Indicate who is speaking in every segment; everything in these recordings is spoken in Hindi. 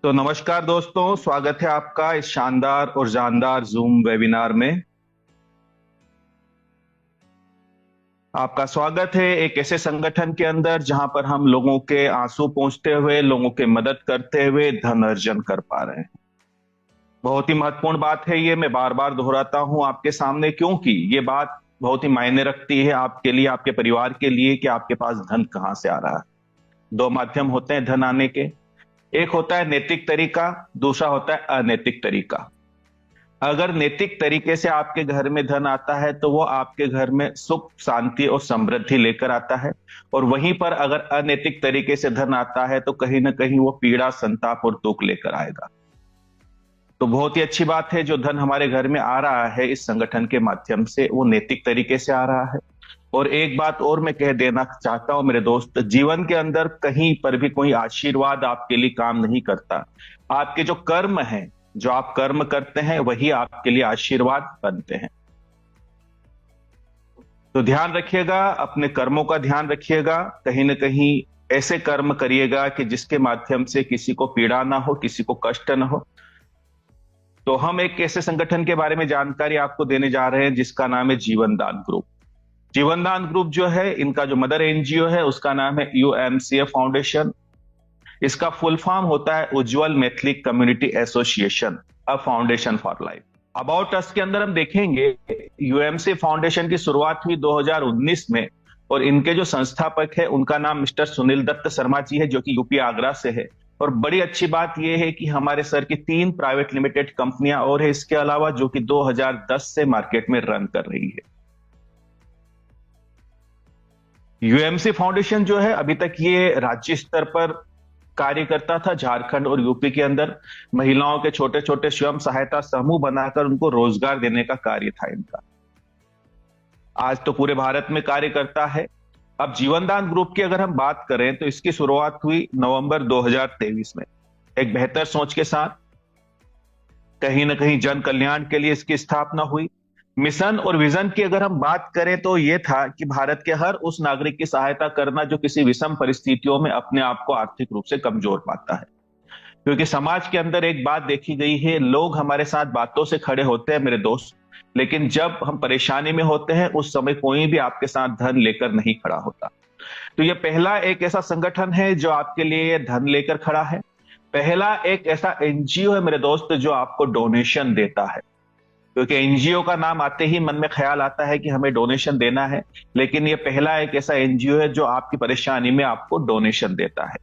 Speaker 1: तो नमस्कार दोस्तों, स्वागत है आपका इस शानदार और जानदार जूम वेबिनार में। आपका स्वागत है एक ऐसे संगठन के अंदर जहां पर हम लोगों के आंसू पोंछते हुए, लोगों के मदद करते हुए धन अर्जन कर पा रहे हैं। बहुत ही महत्वपूर्ण बात है ये, मैं बार बार दोहराता हूं आपके सामने, क्योंकि ये बात बहुत ही मायने रखती है आपके लिए, आपके परिवार के लिए, कि आपके पास धन कहां से आ रहा है। दो माध्यम होते हैं धन आने के। एक होता है नैतिक तरीका, दूसरा होता है अनैतिक तरीका। अगर नैतिक तरीके से आपके घर में धन आता है तो वो आपके घर में सुख, शांति और समृद्धि लेकर आता है। और वहीं पर अगर अनैतिक तरीके से धन आता है तो कहीं ना कहीं वो पीड़ा, संताप और दुख लेकर आएगा। तो बहुत ही अच्छी बात है, जो धन हमारे घर में आ रहा है इस संगठन के माध्यम से, वो नैतिक तरीके से आ रहा है। और एक बात और मैं कह देना चाहता हूं मेरे दोस्त, जीवन के अंदर कहीं पर भी कोई आशीर्वाद आपके लिए काम नहीं करता। आपके जो कर्म है, जो आप कर्म करते हैं, वही आपके लिए आशीर्वाद बनते हैं। तो ध्यान रखिएगा, अपने कर्मों का ध्यान रखिएगा। कहीं ना कहीं ऐसे कर्म करिएगा कि जिसके माध्यम से किसी को पीड़ा ना हो, किसी को कष्ट ना हो। तो हम एक ऐसे संगठन के बारे में जानकारी आपको देने जा रहे हैं जिसका नाम है जीवन दान ग्रुप। जीवन दान ग्रुप जो है, इनका जो मदर एनजीओ है उसका नाम है यूएमसीए फाउंडेशन। इसका फुल फॉर्म होता है Ujjwal Maithili community association, a foundation for life. About us के अंदर हम देखेंगे यूएमसी फाउंडेशन की शुरुआत हुई 2019 में, और इनके जो संस्थापक है उनका नाम मिस्टर सुनील दत्त शर्मा जी है, जो कि यूपी आगरा से है। और बड़ी अच्छी बात यह है कि हमारे सर की 3 प्राइवेट लिमिटेड कंपनियां और है इसके अलावा, जो कि 2010 से मार्केट में रन कर रही है। यूएमसी फाउंडेशन जो है अभी तक ये राज्य स्तर पर कार्य करता था। झारखंड और यूपी के अंदर महिलाओं के छोटे छोटे स्वयं सहायता समूह बनाकर उनको रोजगार देने का कार्य था इनका। आज तो पूरे भारत में कार्य करता है। अब जीवनदान ग्रुप की अगर हम बात करें तो इसकी शुरुआत हुई नवंबर 2023 में, एक बेहतर सोच के साथ। कहीं ना कहीं जन कल्याण के लिए इसकी स्थापना हुई। मिशन और विजन की अगर हम बात करें तो यह था कि भारत के हर उस नागरिक की सहायता करना जो किसी विषम परिस्थितियों में अपने आप को आर्थिक रूप से कमजोर पाता है। क्योंकि समाज के अंदर एक बात देखी गई है, लोग हमारे साथ बातों से खड़े होते हैं मेरे दोस्त, लेकिन जब हम परेशानी में होते हैं उस समय कोई भी आपके साथ धन लेकर नहीं खड़ा होता। तो यह पहला एक ऐसा संगठन है जो आपके लिए धन लेकर खड़ा है। पहला एक ऐसा एनजीओ है मेरे दोस्त जो आपको डोनेशन देता है। क्योंकि एनजीओ का नाम आते ही मन में ख्याल आता है कि हमें डोनेशन देना है, लेकिन यह पहला एक ऐसा एनजीओ है जो आपकी परेशानी में आपको डोनेशन देता है।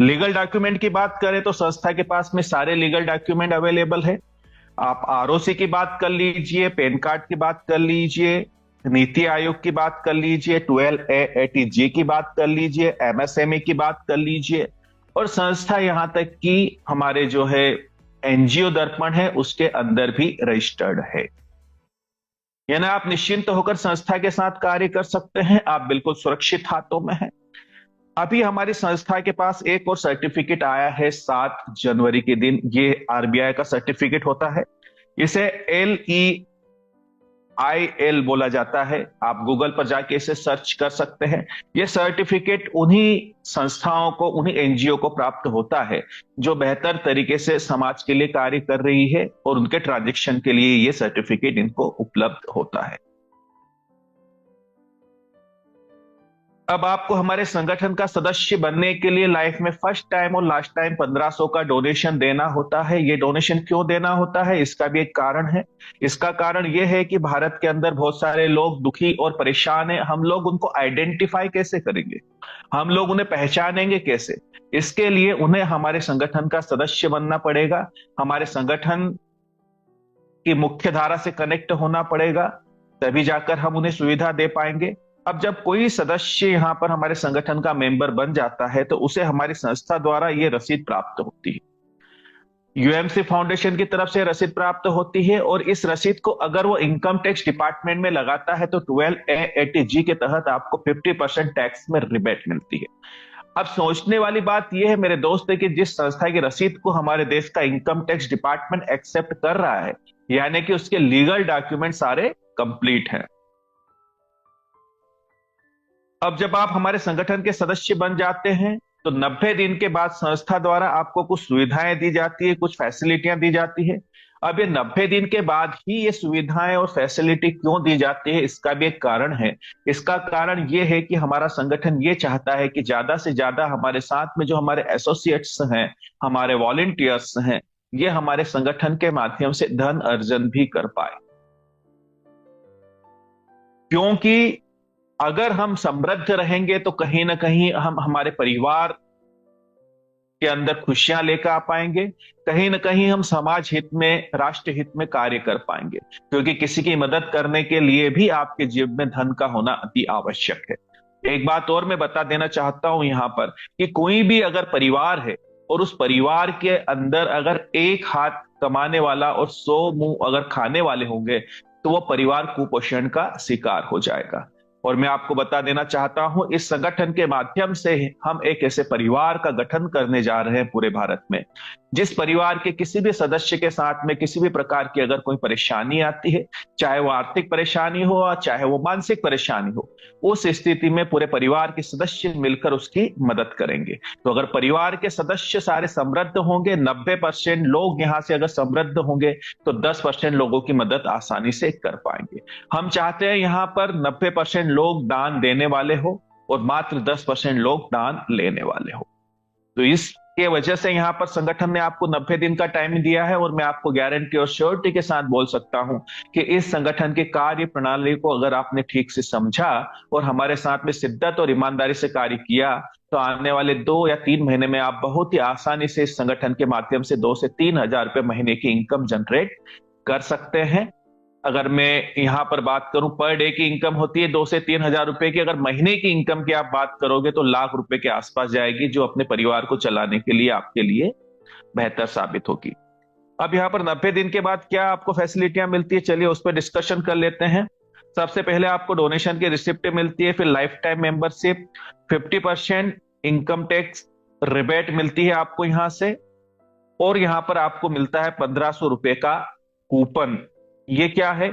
Speaker 1: लीगल डॉक्यूमेंट की बात करें तो संस्था के पास में सारे लीगल डॉक्यूमेंट अवेलेबल है। आप आरओसी की बात कर लीजिए, पैन कार्ड की बात कर लीजिए, नीति आयोग की बात कर लीजिए, 12A80G की बात कर लीजिए, एमएसएमई की बात कर लीजिए, और संस्था यहां तक कि हमारे जो है एनजीओ दर्पण है उसके अंदर भी रजिस्टर्ड है। यानी आप निश्चिंत होकर संस्था के साथ कार्य कर सकते हैं, आप बिल्कुल सुरक्षित हाथों में हैं। अभी हमारी संस्था के पास एक और सर्टिफिकेट आया है 7 जनवरी के दिन। ये आरबीआई का सर्टिफिकेट होता है, इसे LEIL बोला जाता है। आप गूगल पर जाके इसे सर्च कर सकते हैं। यह सर्टिफिकेट उन्हीं संस्थाओं को, उन्हीं एनजीओ को प्राप्त होता है जो बेहतर तरीके से समाज के लिए कार्य कर रही है, और उनके ट्रांजैक्शन के लिए यह सर्टिफिकेट इनको उपलब्ध होता है। अब आपको हमारे संगठन का सदस्य बनने के लिए लाइफ में फर्स्ट टाइम और लास्ट टाइम 1500 का डोनेशन देना होता है। ये डोनेशन क्यों देना होता है, इसका भी एक कारण है। इसका कारण यह है कि भारत के अंदर बहुत सारे लोग दुखी और परेशान हैं। हम लोग उनको आइडेंटिफाई कैसे करेंगे, हम लोग उन्हें पहचानेंगे कैसे? इसके लिए उन्हें हमारे संगठन का सदस्य बनना पड़ेगा, हमारे संगठन की मुख्य धारा से कनेक्ट होना पड़ेगा, तभी जाकर हम उन्हें सुविधा दे पाएंगे। अब जब कोई सदस्य यहां पर हमारे संगठन का मेंबर बन जाता है तो उसे हमारी संस्था द्वारा यह रसीद प्राप्त होती है। यूएमसी फाउंडेशन की तरफ से रसीद प्राप्त होती है, और इस रसीद को अगर वो इनकम टैक्स डिपार्टमेंट में लगाता है तो 12A80G के तहत आपको 50% टैक्स में रिबेट मिलती है। अब सोचने वाली बात यह है मेरे दोस्त कि जिस संस्था की रसीद को हमारे देश का इनकम टैक्स डिपार्टमेंट एक्सेप्ट कर रहा है, यानी कि उसके लीगल डॉक्यूमेंट सारे कंप्लीट हैं। अब जब आप हमारे संगठन के सदस्य बन जाते हैं तो 90 दिन के बाद संस्था द्वारा आपको कुछ सुविधाएं दी जाती है, कुछ फैसिलिटियां दी जाती है। अब ये 90 दिन के बाद ही ये सुविधाएं और फैसिलिटी क्यों दी जाती है, इसका भी एक कारण है। इसका कारण ये है कि हमारा संगठन ये चाहता है कि ज्यादा से ज्यादा हमारे साथ में जो हमारे एसोसिएट्स हैं, हमारे वॉलेंटियर्स हैं, ये हमारे संगठन के माध्यम से धन अर्जन भी कर पाए। क्योंकि अगर हम समृद्ध रहेंगे तो कहीं ना कहीं हम हमारे परिवार के अंदर खुशियां लेकर आ पाएंगे, कहीं ना कहीं हम समाज हित में, राष्ट्र हित में कार्य कर पाएंगे। क्योंकि किसी की मदद करने के लिए भी आपके जेब में धन का होना अति आवश्यक है। एक बात और मैं बता देना चाहता हूं यहां पर कि कोई भी अगर परिवार है और उस परिवार के अंदर अगर एक हाथ कमाने वाला और 100 मुंह अगर खाने वाले होंगे तो वो परिवार कुपोषण का शिकार हो जाएगा। और मैं आपको बता देना चाहता हूं, इस संगठन के माध्यम से हम एक ऐसे परिवार का गठन करने जा रहे हैं पूरे भारत में, जिस परिवार के किसी भी सदस्य के साथ में किसी भी प्रकार की अगर कोई परेशानी आती है, चाहे वो आर्थिक परेशानी हो चाहे वो मानसिक परेशानी हो, उस स्थिति में पूरे परिवार के सदस्य मिलकर उसकी मदद करेंगे। तो अगर परिवार के सदस्य सारे समृद्ध होंगे, 90% लोग यहां से अगर समृद्ध होंगे, तो 10% लोगों की मदद आसानी से कर पाएंगे। हम चाहते हैं यहां पर 90% लोग दान देने वाले हो और मात्र 10% लोग दान लेने वाले हो। तो इसके वजह से यहां पर संगठन ने आपको 90 दिन का टाइम दिया है। और मैं आपको गारंटी और श्योरिटी के साथ बोल सकता हूं कि इस संगठन की कार्य प्रणाली को अगर आपने ठीक से समझा और हमारे साथ में शिद्दत और ईमानदारी से कार्य किया, तो आने वाले 2 या 3 महीने में आप बहुत ही आसानी से इस संगठन के माध्यम से 2 से 3 हजार रुपये महीने की इनकम जनरेट कर सकते हैं। अगर मैं यहां पर बात करूं, पर डे की इनकम होती है 2 से 3 हजार रुपए की। अगर महीने की इनकम की आप बात करोगे तो लाख रुपए के आसपास जाएगी, जो अपने परिवार को चलाने के लिए आपके लिए बेहतर साबित होगी। अब यहाँ पर 90 दिन के बाद क्या आपको फैसिलिटियां मिलती है, चलिए उस पर डिस्कशन कर लेते हैं। सबसे पहले आपको डोनेशन की रिसिप्ट मिलती है, फिर life time membership, 50% income tax rebate मिलती है आपको यहां से, और यहां पर आपको मिलता है 1500 रुपए का कूपन। ये क्या है?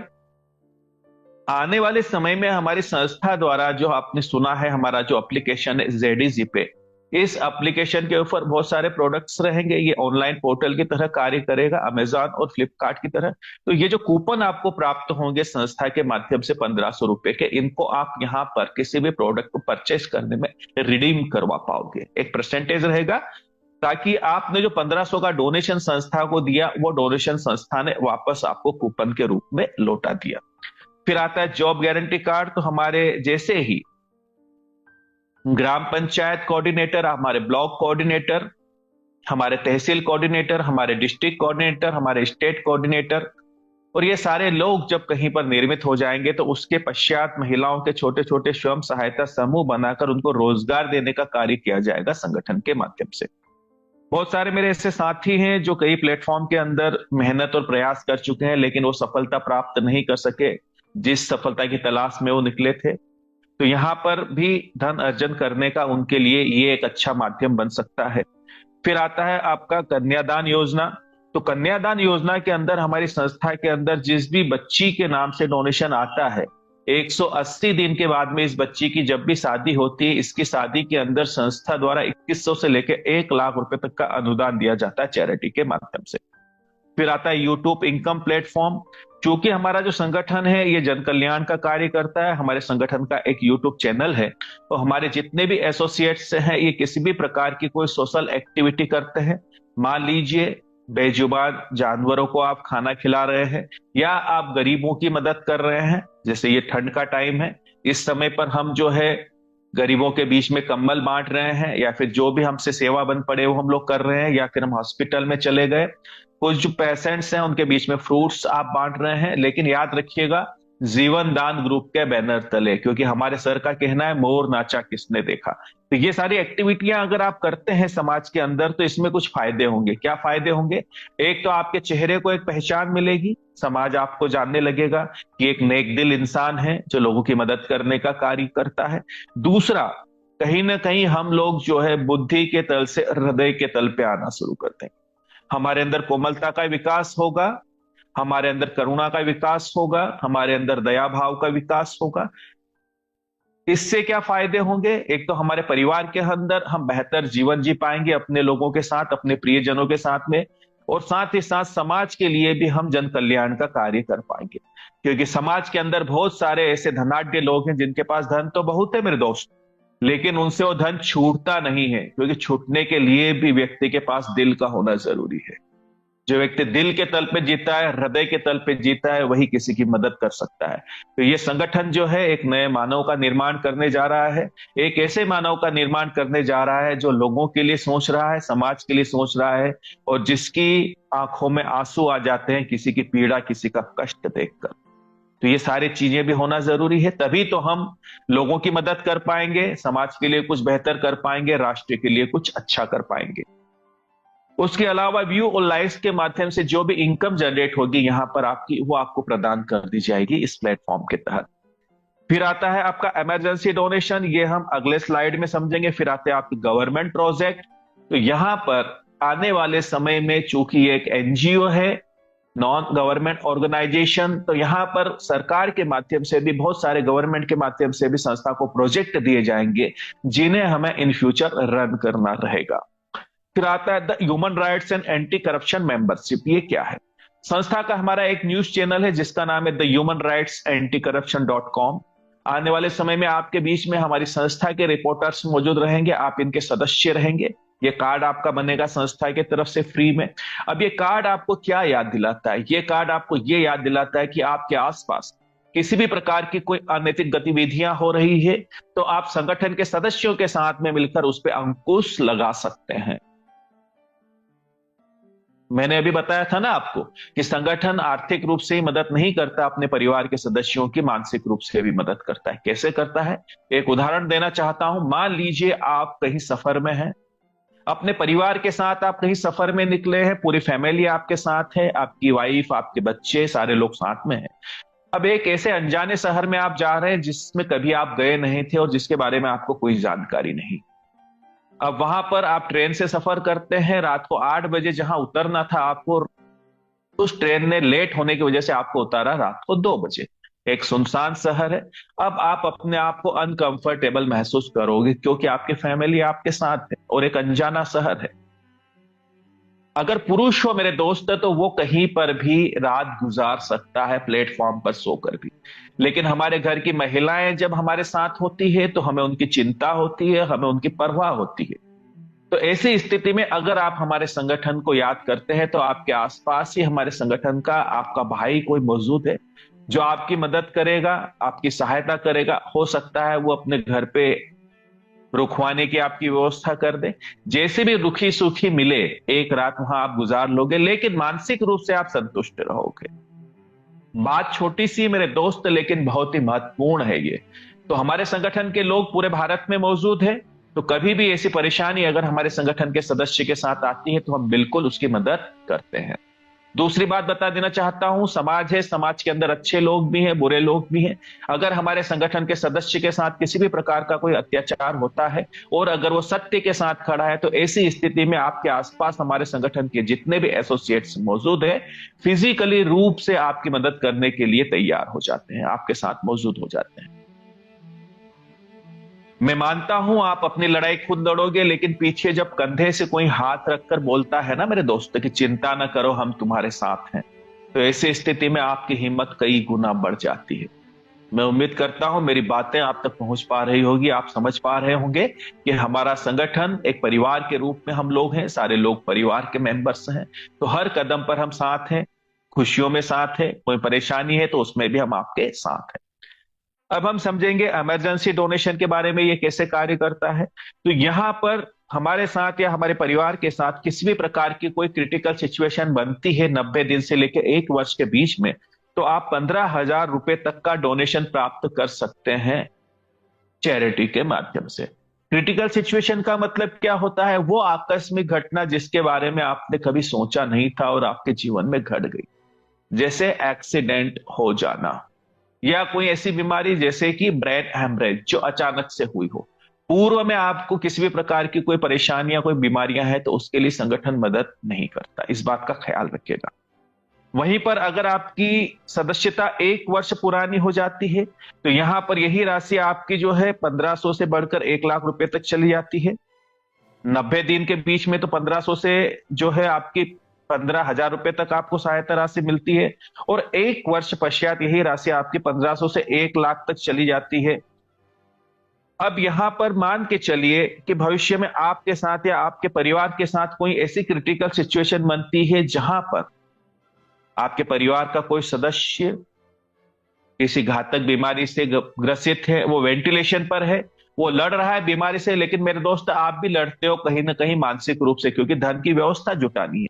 Speaker 1: आने वाले समय में हमारी संस्था द्वारा, जो आपने सुना है, हमारा जो एप्लीकेशन है ZDZ पे, इस एप्लीकेशन के ऊपर बहुत सारे प्रोडक्ट्स रहेंगे। ये ऑनलाइन पोर्टल की तरह कार्य करेगा, अमेजॉन और फ्लिपकार्ट की तरह। तो ये जो कूपन आपको प्राप्त होंगे संस्था के माध्यम से 1500 रुपए के, इनको आप यहां पर किसी भी प्रोडक्ट को परचेस करने में रिडीम करवा पाओगे। एक परसेंटेज रहेगा, ताकि आपने जो 1500 का डोनेशन संस्था को दिया, वो डोनेशन संस्था ने वापस आपको कूपन के रूप में लौटा दिया। फिर आता है जॉब गारंटी कार्ड। तो हमारे जैसे ही ग्राम पंचायत कोऑर्डिनेटर, हमारे ब्लॉक कोऑर्डिनेटर, हमारे तहसील कोऑर्डिनेटर, हमारे डिस्ट्रिक्ट कोऑर्डिनेटर, हमारे स्टेट कोऑर्डिनेटर, और ये सारे लोग जब कहीं पर निर्मित हो जाएंगे, तो उसके पश्चात महिलाओं के छोटे छोटे स्वयं सहायता समूह बनाकर उनको रोजगार देने का कार्य किया जाएगा संगठन के माध्यम से। बहुत सारे मेरे ऐसे साथी हैं जो कई प्लेटफॉर्म के अंदर मेहनत और प्रयास कर चुके हैं, लेकिन वो सफलता प्राप्त नहीं कर सके जिस सफलता की तलाश में वो निकले थे। तो यहां पर भी धन अर्जन करने का उनके लिए ये एक अच्छा माध्यम बन सकता है। फिर आता है आपका कन्यादान योजना। तो कन्यादान योजना के अंदर हमारी संस्था के अंदर जिस भी बच्ची के नाम से डोनेशन आता है, 180 दिन के बाद में इस बच्ची की जब भी शादी होती है, इसकी शादी के अंदर संस्था द्वारा 2100 से लेकर 1 लाख रुपए तक का अनुदान दिया जाता है चैरिटी के माध्यम से। फिर आता है यूट्यूब इनकम प्लेटफॉर्म। चूंकि हमारा जो संगठन है ये जन कल्याण का कार्य करता है, हमारे संगठन का एक यूट्यूब चैनल है, तो हमारे जितने भी एसोसिएट्स हैं ये किसी भी प्रकार की कोई सोशल एक्टिविटी करते हैं, मान लीजिए बेजुबान जानवरों को आप खाना खिला रहे हैं, या आप गरीबों की मदद कर रहे हैं, जैसे ये ठंड का टाइम है, इस समय पर हम जो है गरीबों के बीच में कंबल बांट रहे हैं, या फिर जो भी हमसे सेवा बन पड़े वो हम लोग कर रहे हैं, या फिर हम हॉस्पिटल में चले गए, कुछ जो पेशेंट्स हैं उनके बीच में फ्रूट्स आप बांट रहे हैं। लेकिन याद रखिएगा, जीवन दान ग्रुप के बैनर तले, क्योंकि हमारे सर का कहना है मोर नाचा किसने देखा। तो ये सारी एक्टिविटियां अगर आप करते हैं समाज के अंदर, तो इसमें कुछ फायदे होंगे। क्या फायदे होंगे? एक तो आपके चेहरे को एक पहचान मिलेगी, समाज आपको जानने लगेगा कि एक नेक दिल इंसान है जो लोगों की मदद करने का कार्य करता है। दूसरा, कहीं ना कहीं हम लोग जो है बुद्धि के तल से हृदय के तल पे आना शुरू करते हैं। हमारे अंदर कोमलता का विकास होगा, हमारे अंदर करुणा का विकास होगा, हमारे अंदर दया भाव का विकास होगा। इससे क्या फायदे होंगे? एक तो हमारे परिवार के अंदर हम बेहतर जीवन जी पाएंगे अपने लोगों के साथ, अपने प्रियजनों के साथ में, और साथ ही साथ समाज के लिए भी हम जन कल्याण का कार्य कर पाएंगे। क्योंकि समाज के अंदर बहुत सारे ऐसे धनाढ्य लोग हैं जिनके पास धन तो बहुत है मेरे दोस्त, लेकिन उनसे वो धन छूटता नहीं है, क्योंकि छूटने के लिए भी व्यक्ति के पास दिल का होना जरूरी है। जो व्यक्ति दिल के तल पे जीता है, हृदय के तल पे जीता है, वही किसी की मदद कर सकता है। तो ये संगठन जो है एक नए मानव का निर्माण करने जा रहा है। एक ऐसे मानव का निर्माण करने जा रहा है जो लोगों के लिए सोच रहा है, समाज के लिए सोच रहा है, और जिसकी आंखों में आंसू आ जाते हैं किसी की पीड़ा, किसी का कष्ट देखकर। तो ये सारी चीजें भी होना जरूरी है, तभी तो हम लोगों की मदद कर पाएंगे, समाज के लिए कुछ बेहतर कर पाएंगे, राष्ट्र के लिए कुछ अच्छा कर पाएंगे। उसके अलावा व्यू और लाइक्स के माध्यम से जो भी इनकम जनरेट होगी यहां पर आपकी, वो आपको प्रदान कर दी जाएगी इस प्लेटफॉर्म के तहत। फिर आता है आपका इमरजेंसी डोनेशन, ये हम अगले स्लाइड में समझेंगे। फिर आते हैं आपके गवर्नमेंट प्रोजेक्ट। तो यहां पर आने वाले समय में, चूंकि ये एक एनजीओ है, नॉन गवर्नमेंट ऑर्गेनाइजेशन, तो यहां पर सरकार के माध्यम से भी, बहुत सारे गवर्नमेंट के माध्यम से भी संस्था को प्रोजेक्ट दिए जाएंगे जिन्हें हमें इन फ्यूचर रन करना रहेगा। फिर आता है the human rights and anti corruption membership. ये क्या है? संस्था का हमारा एक न्यूज चैनल है जिसका नाम है the human rights anti corruption .com। आने वाले समय में आपके बीच में हमारी संस्था के रिपोर्टर्स मौजूद रहेंगे, आप इनके सदस्य रहेंगे। ये कार्ड आपका बनेगा संस्था की तरफ से फ्री में। अब ये कार्ड आपको क्या याद दिलाता है? ये कार्ड आपको ये याद दिलाता है कि आपके आसपास किसी भी प्रकार की कोई अनैतिक गतिविधियां हो रही है तो आप संगठन के सदस्यों के साथ में मिलकर उस पर अंकुश लगा सकते हैं। मैंने अभी बताया था ना आपको कि संगठन आर्थिक रूप से ही मदद नहीं करता, अपने परिवार के सदस्यों की मानसिक रूप से भी मदद करता है। कैसे करता है? एक उदाहरण देना चाहता हूं। मान लीजिए आप कहीं सफर में हैं, अपने परिवार के साथ आप कहीं सफर में निकले हैं, पूरी फैमिली आपके साथ है, आपकी वाइफ, आपके बच्चे, सारे लोग साथ में हैं। अब एक ऐसे अनजाने शहर में आप जा रहे हैं जिसमें कभी आप गए नहीं थे और जिसके बारे में आपको कोई जानकारी नहीं। अब वहां पर आप ट्रेन से सफर करते हैं, रात को 8 बजे जहां उतरना था आपको, उस ट्रेन ने लेट होने की वजह से आपको उतारा रात को 2 बजे। एक सुनसान शहर है। अब आप अपने आप को अनकंफर्टेबल महसूस करोगे क्योंकि आपकी फैमिली आपके साथ है और एक अनजाना शहर है। अगर पुरुष हो मेरे दोस्त तो वो कहीं पर भी रात गुजार सकता है, प्लेटफॉर्म पर सोकर भी। लेकिन हमारे घर की महिलाएं जब हमारे साथ होती है तो हमें उनकी चिंता होती है, हमें उनकी परवाह होती है। तो ऐसी स्थिति में अगर आप हमारे संगठन को याद करते हैं तो आपके आसपास ही हमारे संगठन का आपका भाई कोई मौजूद है जो आपकी मदद करेगा, आपकी सहायता करेगा। हो सकता है वो अपने घर पे रुकवाने की आपकी व्यवस्था कर दे। जैसे भी रुखी सूखी मिले एक रात वहां आप गुजार लोगे, लेकिन मानसिक रूप से आप संतुष्ट रहोगे। बात छोटी सी मेरे दोस्त, लेकिन बहुत ही महत्वपूर्ण है ये। तो हमारे संगठन के लोग पूरे भारत में मौजूद है, तो कभी भी ऐसी परेशानी अगर हमारे संगठन के सदस्य के साथ आती है तो हम बिल्कुल उसकी मदद करते हैं। दूसरी बात बता देना चाहता हूं, समाज है, समाज के अंदर अच्छे लोग भी हैं, बुरे लोग भी हैं। अगर हमारे संगठन के सदस्य के साथ किसी भी प्रकार का कोई अत्याचार होता है और अगर वो सत्य के साथ खड़ा है तो ऐसी स्थिति में आपके आसपास हमारे संगठन के जितने भी एसोसिएट्स मौजूद हैं, फिजिकली रूप से आपकी मदद करने के लिए तैयार हो जाते हैं, आपके साथ मौजूद हो जाते हैं। मैं मानता हूं आप अपनी लड़ाई खुद लड़ोगे, लेकिन पीछे जब कंधे से कोई हाथ रखकर बोलता है ना मेरे दोस्त कि चिंता ना करो हम तुम्हारे साथ हैं, तो ऐसी स्थिति में आपकी हिम्मत कई गुना बढ़ जाती है। मैं उम्मीद करता हूं मेरी बातें आप तक पहुंच पा रही होगी, आप समझ पा रहे होंगे कि हमारा संगठन एक परिवार के रूप में हम लोग हैं, सारे लोग परिवार के मेंबर्स हैं। तो हर कदम पर हम साथ हैं, खुशियों में साथ है, कोई परेशानी है तो उसमें भी हम आपके साथ हैं। अब हम समझेंगे इमरजेंसी डोनेशन के बारे में, ये कैसे कार्य करता है। तो यहां पर हमारे साथ या हमारे परिवार के साथ किसी भी प्रकार की कोई क्रिटिकल सिचुएशन बनती है 90 दिन से लेकर 1 वर्ष के बीच में, तो आप 15,000 रुपए तक का डोनेशन प्राप्त कर सकते हैं चैरिटी के माध्यम से। क्रिटिकल सिचुएशन का मतलब क्या होता है? वो आकस्मिक घटना जिसके बारे में आपने कभी सोचा नहीं था और आपके जीवन में घट गई, जैसे एक्सीडेंट हो जाना या कोई ऐसी बीमारी जैसे कि ब्रेन हेमरेज जो अचानक से हुई हो। पूर्व में आपको किसी भी प्रकार की कोई परेशानी या कोई बीमारियां हैं तो उसके लिए संगठन मदद नहीं करता, इस बात का ख्याल रखिएगा। वहीं पर अगर आपकी सदस्यता 1 वर्ष पुरानी हो जाती है तो यहां पर यही राशि आपकी जो है 1500 से बढ़कर 1 लाख रुपए तक चली जाती है। 90 दिन के बीच में तो 1500 से जो है आपकी 15,000 रुपए तक आपको सहायता राशि मिलती है, और 1 वर्ष पश्चात यही राशि आपकी 1500 से 1 लाख तक चली जाती है। अब यहां पर मान के चलिए कि भविष्य में आपके साथ या आपके परिवार के साथ कोई ऐसी क्रिटिकल सिचुएशन बनती है जहां पर आपके परिवार का कोई सदस्य किसी घातक बीमारी से ग्रसित है, वो वेंटिलेशन पर है, वो लड़ रहा है बीमारी से, लेकिन मेरे दोस्त आप भी लड़ते हो कहीं ना कहीं मानसिक रूप से, क्योंकि धन की व्यवस्था जुटानी है।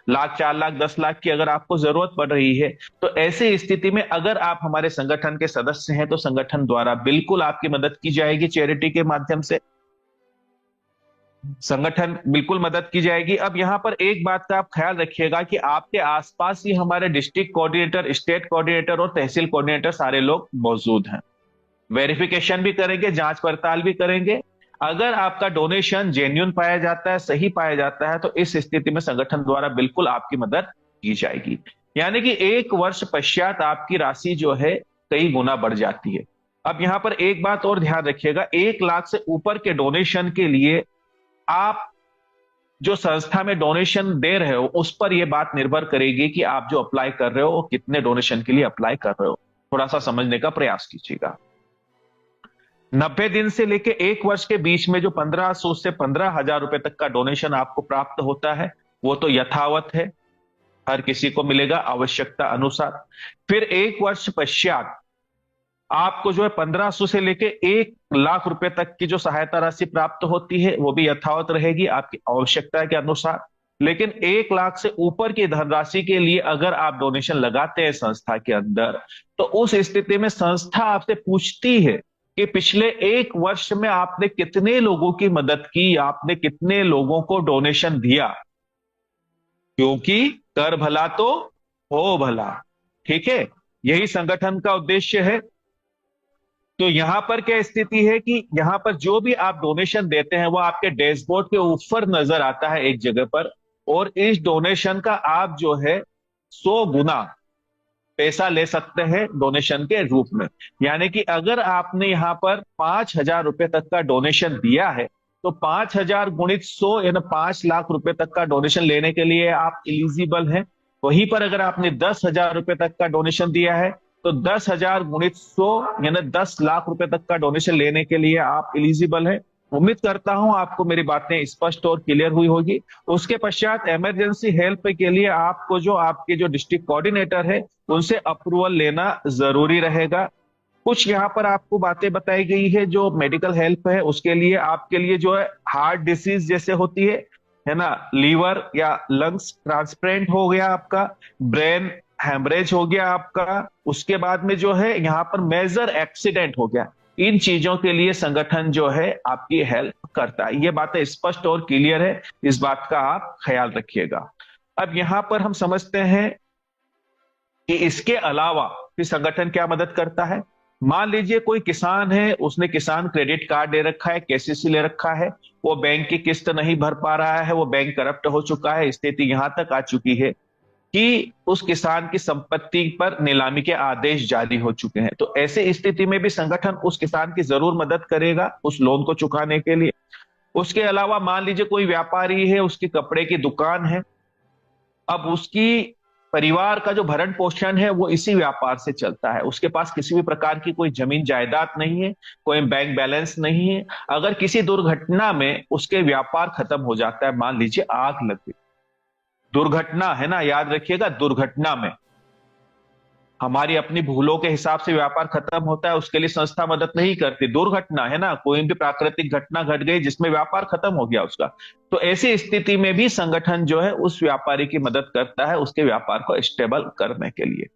Speaker 1: लाख, 4 लाख, 10 लाख की अगर आपको जरूरत पड़ रही है तो ऐसी स्थिति में अगर आप हमारे संगठन के सदस्य हैं तो संगठन द्वारा बिल्कुल आपकी मदद की जाएगी, चैरिटी के माध्यम से संगठन बिल्कुल मदद की जाएगी। अब यहां पर एक बात का आप ख्याल रखिएगा कि आपके आसपास ही हमारे डिस्ट्रिक्ट कोऑर्डिनेटर, स्टेट कोऑर्डिनेटर और तहसील कोऑर्डिनेटर सारे लोग मौजूद हैं। वेरिफिकेशन भी करेंगे, जांच पड़ताल भी करेंगे। अगर आपका डोनेशन जेन्युइन पाया जाता है, सही पाया जाता है, तो इस स्थिति में संगठन द्वारा बिल्कुल आपकी मदद की जाएगी। यानी कि 1 वर्ष पश्चात आपकी राशि जो है कई गुना बढ़ जाती है। अब यहां पर एक बात और ध्यान रखिएगा, 1 लाख से ऊपर के डोनेशन के लिए आप जो संस्था में डोनेशन दे रहे हो उस पर यह बात निर्भर करेगी कि आप जो अप्लाई कर रहे हो वो कितने डोनेशन के लिए अप्लाई कर रहे हो। थोड़ा सा समझने का प्रयास कीजिएगा। 90 दिन से लेके 1 वर्ष के बीच में जो 1500 से 15,000 रुपए तक का डोनेशन आपको प्राप्त होता है वो तो यथावत है, हर किसी को मिलेगा आवश्यकता अनुसार। फिर 1 वर्ष पश्चात आपको जो है 1500 से लेके 1 लाख रुपए तक की जो सहायता राशि प्राप्त होती है वो भी यथावत रहेगी आपकी आवश्यकता के अनुसार। लेकिन 1 लाख से ऊपर की धनराशि के लिए अगर आप डोनेशन लगाते हैं संस्था के अंदर, तो उस स्थिति में संस्था आपसे पूछती है कि पिछले 1 वर्ष में आपने कितने लोगों की मदद की, आपने कितने लोगों को डोनेशन दिया, क्योंकि कर भला तो हो भला। ठीक है, यही संगठन का उद्देश्य है। तो यहां पर क्या स्थिति है कि यहां पर जो भी आप डोनेशन देते हैं वो आपके डैशबोर्ड के ऊपर नजर आता है एक जगह पर, और इस डोनेशन का आप जो है 100 गुना पैसा ले सकते हैं डोनेशन के रूप में। यानी कि अगर आपने यहां पर 5,000 रुपए तक का डोनेशन दिया है तो 5,000 गुणित 100 यानी 5 लाख रुपए तक का डोनेशन लेने के लिए आप इलिजिबल हैं। वहीं पर अगर आपने 10,000 रुपए तक का डोनेशन दिया है तो 10,000 गुणित 100 यानी 10 लाख रुपए तक का डोनेशन लेने के लिए आप इलिजिबल हैं। उम्मीद करता हूं आपको मेरी बातें स्पष्ट और क्लियर हुई होगी। उसके पश्चात इमरजेंसी हेल्प के लिए आपको जो आपके जो डिस्ट्रिक्ट कोऑर्डिनेटर है उनसे अप्रूवल लेना जरूरी रहेगा। कुछ यहाँ पर आपको बातें बताई गई है जो मेडिकल हेल्प है उसके लिए, आपके लिए जो है हार्ट डिसीज जैसे होती है ना, लीवर या लंग्स ट्रांसप्लांट हो गया आपका, ब्रेन हेमरेज हो गया आपका, उसके बाद में जो है यहाँ पर मेजर एक्सीडेंट हो गया, इन चीजों के लिए संगठन जो है आपकी हेल्प करता है। ये बातें स्पष्ट और क्लियर है, इस बात का आप ख्याल रखिएगा। अब यहां पर हम समझते हैं कि इसके अलावा फिर संगठन क्या मदद करता है। मान लीजिए कोई किसान है, उसने किसान क्रेडिट कार्ड ले रखा है, केसीसी ले रखा है, वो बैंक की किस्त नहीं भर पा रहा है, वो बैंक करप्ट हो चुका है, स्थिति यहां तक आ चुकी है कि उस किसान की संपत्ति पर नीलामी के आदेश जारी हो चुके हैं। तो ऐसे स्थिति में भी संगठन उस किसान की जरूर मदद करेगा उस लोन को चुकाने के लिए। उसके अलावा मान लीजिए कोई व्यापारी है, उसकी कपड़े की दुकान है, अब उसकी परिवार का जो भरण पोषण है वो इसी व्यापार से चलता है, उसके पास किसी भी प्रकार की कोई जमीन जायदाद नहीं है, कोई बैंक बैलेंस नहीं है। अगर किसी दुर्घटना में उसके व्यापार खत्म हो जाता है, मान लीजिए आग लग गई, दुर्घटना है ना, याद रखिएगा दुर्घटना में, हमारी अपनी भूलों के हिसाब से व्यापार खत्म होता है उसके लिए संस्था मदद नहीं करती। दुर्घटना है ना, कोई भी प्राकृतिक घटना घट गई जिसमें व्यापार खत्म हो गया उसका, तो ऐसी स्थिति में भी संगठन जो है उस व्यापारी की मदद करता है उसके व्यापार को स्टेबल करने के लिए।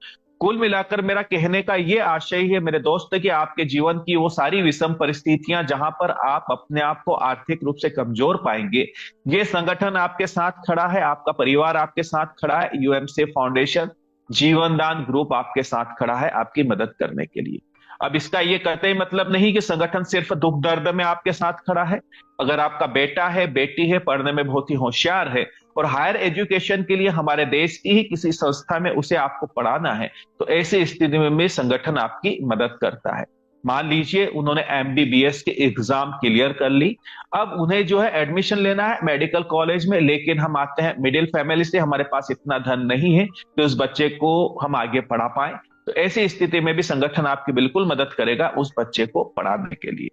Speaker 1: कुल मिलाकर मेरा कहने का यह आशय है मेरे दोस्त कि आपके जीवन की वो सारी विषम परिस्थितियां जहां पर आप अपने आप को आर्थिक रूप से कमजोर पाएंगे, ये संगठन आपके साथ खड़ा है, आपका परिवार आपके साथ खड़ा है, यूएमसी फाउंडेशन जीवन दान ग्रुप आपके साथ खड़ा है आपकी मदद करने के लिए। अब इसका ये कतई मतलब नहीं कि संगठन सिर्फ दुख दर्द में आपके साथ खड़ा है। अगर आपका बेटा है, बेटी है, पढ़ने में बहुत ही होशियार है और हायर एजुकेशन के लिए हमारे देश की ही किसी संस्था में उसे आपको पढ़ाना है, तो ऐसी स्थिति में भी संगठन आपकी मदद करता है। मान लीजिए उन्होंने एमबीबीएस के एग्जाम क्लियर कर ली, अब उन्हें जो है एडमिशन लेना है मेडिकल कॉलेज में, लेकिन हम आते हैं मिडिल फैमिली से, हमारे पास इतना धन नहीं है कि उस बच्चे को हम आगे पढ़ा पाए। तो ऐसी स्थिति में भी संगठन आपकी बिल्कुल मदद करेगा उस बच्चे को पढ़ाने के लिए।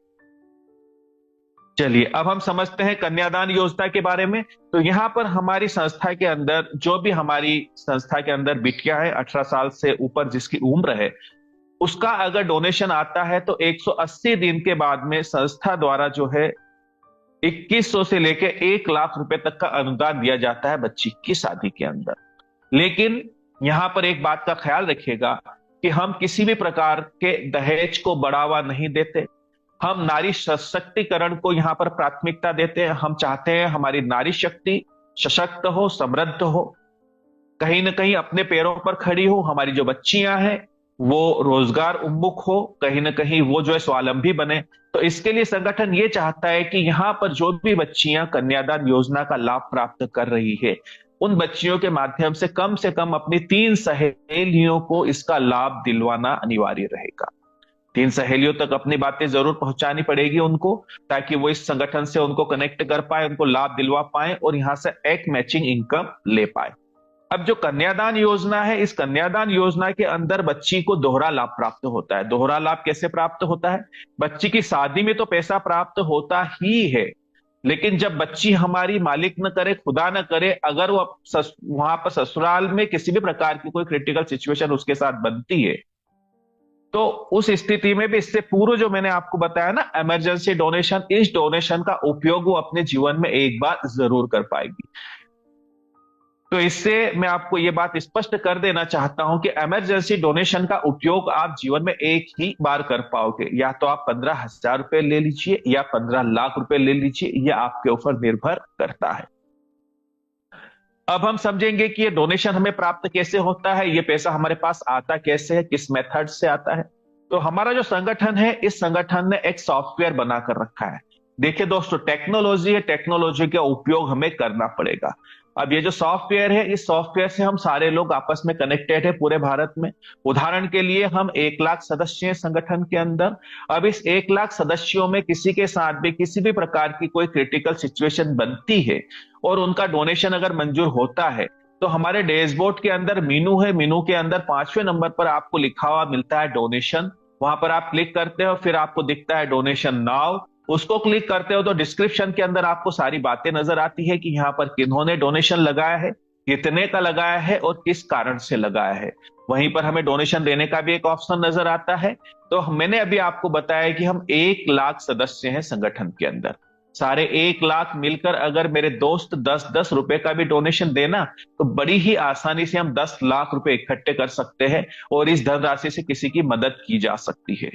Speaker 1: चलिए अब हम समझते हैं कन्यादान योजना के बारे में। तो यहां पर हमारी संस्था के अंदर, जो भी हमारी संस्था के अंदर बिटिया है 18 साल से ऊपर जिसकी उम्र है, उसका अगर डोनेशन आता है तो 180 दिन के बाद में संस्था द्वारा जो है 2100 से लेकर 1 लाख रुपए तक का अनुदान दिया जाता है बच्ची की शादी के अंदर। लेकिन यहां पर एक बात का ख्याल रखिएगा कि हम किसी भी प्रकार के दहेज को बढ़ावा नहीं देते। हम नारी सशक्तिकरण को यहां पर प्राथमिकता देते हैं। हम चाहते हैं हमारी नारी शक्ति सशक्त हो, समृद्ध हो, कहीं ना कहीं अपने पैरों पर खड़ी हो। हमारी जो बच्चियां हैं वो रोजगार उन्मुख हो, कहीं ना कहीं वो जो है स्वावलंबी बने। तो इसके लिए संगठन ये चाहता है कि यहां पर जो भी बच्चियां कन्यादान योजना का लाभ प्राप्त कर रही है, उन बच्चियों के माध्यम से कम अपनी 3 सहेलियों को इसका लाभ दिलवाना अनिवार्य रहेगा। 3 सहेलियों तक अपनी बातें जरूर पहुंचानी पड़ेगी उनको, ताकि वो इस संगठन से उनको कनेक्ट कर पाए, उनको लाभ दिलवा पाए और यहां से एक मैचिंग इनकम ले पाए। अब जो कन्यादान योजना है, इस कन्यादान योजना के अंदर बच्ची को दोहरा लाभ प्राप्त होता है। दोहरा लाभ कैसे प्राप्त होता है? बच्ची की शादी में तो पैसा प्राप्त होता ही है, लेकिन जब बच्ची हमारी मालिक न करे, खुदा न करे, अगर वो वहां पर ससुराल में किसी भी प्रकार की कोई क्रिटिकल सिचुएशन उसके साथ बनती है, तो उस स्थिति में भी इससे पूर्व जो मैंने आपको बताया ना इमरजेंसी डोनेशन, इस डोनेशन का उपयोग वो अपने जीवन में एक बार जरूर कर पाएगी। तो इससे मैं आपको ये बात स्पष्ट कर देना चाहता हूं कि इमरजेंसी डोनेशन का उपयोग आप जीवन में एक ही बार कर पाओगे। या तो आप 15,000 रुपए ले लीजिए या 15 लाख रुपए ले लीजिए, यह आपके ऊपर निर्भर करता है। अब हम समझेंगे कि ये डोनेशन हमें प्राप्त कैसे होता है, ये पैसा हमारे पास आता कैसे है, किस मेथड से आता है। तो हमारा जो संगठन है, इस संगठन ने एक सॉफ्टवेयर बनाकर रखा है। देखिए दोस्तों, टेक्नोलॉजी है, टेक्नोलॉजी का उपयोग हमें करना पड़ेगा। अब ये जो सॉफ्टवेयर है, इस सॉफ्टवेयर से हम सारे लोग आपस में कनेक्टेड है पूरे भारत में। उदाहरण के लिए हम 1 लाख सदस्य हैं संगठन के अंदर। अब इस 1 लाख सदस्यों में किसी के साथ भी किसी भी प्रकार की कोई क्रिटिकल सिचुएशन बनती है और उनका डोनेशन अगर मंजूर होता है, तो हमारे डैशबोर्ड के अंदर मीनू है, मीनू के अंदर 5वें नंबर पर आपको लिखा हुआ मिलता है डोनेशन। वहां पर आप क्लिक करते हो, फिर आपको दिखता है डोनेशन नाउ। उसको क्लिक करते हो तो डिस्क्रिप्शन के अंदर आपको सारी बातें नजर आती है कि यहाँ पर किन्होंने डोनेशन लगाया है, कितने का लगाया है और किस कारण से लगाया है। वहीं पर हमें डोनेशन देने का भी एक ऑप्शन नजर आता है। तो मैंने अभी आपको बताया कि हम 1 लाख सदस्य हैं संगठन के अंदर। सारे 1 लाख मिलकर अगर मेरे दोस्त 10-10 रुपए का भी डोनेशन देना, तो बड़ी ही आसानी से हम 10 लाख रुपए इकट्ठे कर सकते हैं और इस धनराशि से किसी की मदद की जा सकती है।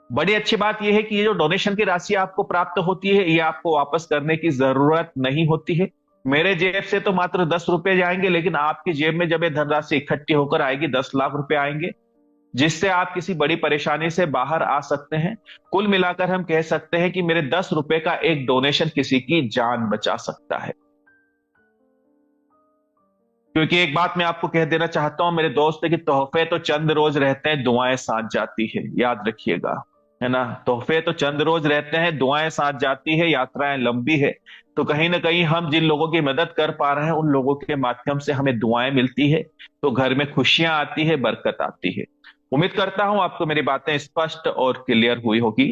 Speaker 1: बड़ी अच्छी बात यह है कि ये जो डोनेशन की राशि आपको प्राप्त होती है, ये आपको वापस करने की जरूरत नहीं होती है। मेरे जेब से तो मात्र 10 रुपए जाएंगे, लेकिन आपकी जेब में जब ये धनराशि इकट्ठी होकर आएगी 10 लाख रुपए आएंगे, जिससे आप किसी बड़ी परेशानी से बाहर आ सकते हैं। कुल मिलाकर हम कह सकते हैं कि मेरे 10 रुपए का एक डोनेशन किसी की जान बचा सकता है। क्योंकि एक बात मैं आपको कह देना चाहता हूं मेरे दोस्त, कि तोहफे तो चंद रोज रहते हैं, दुआएं साथ जाती है, याद रखिएगा, है ना। तोहफे तो चंद रोज रहते हैं, दुआएं साथ जाती है, यात्राएं लंबी है। तो कहीं ना कहीं हम जिन लोगों की मदद कर पा रहे हैं, उन लोगों के माध्यम से हमें दुआएं मिलती है, तो घर में खुशियां आती है, बरकत आती है। उम्मीद करता हूं आपको मेरी बातें स्पष्ट और क्लियर हुई होगी।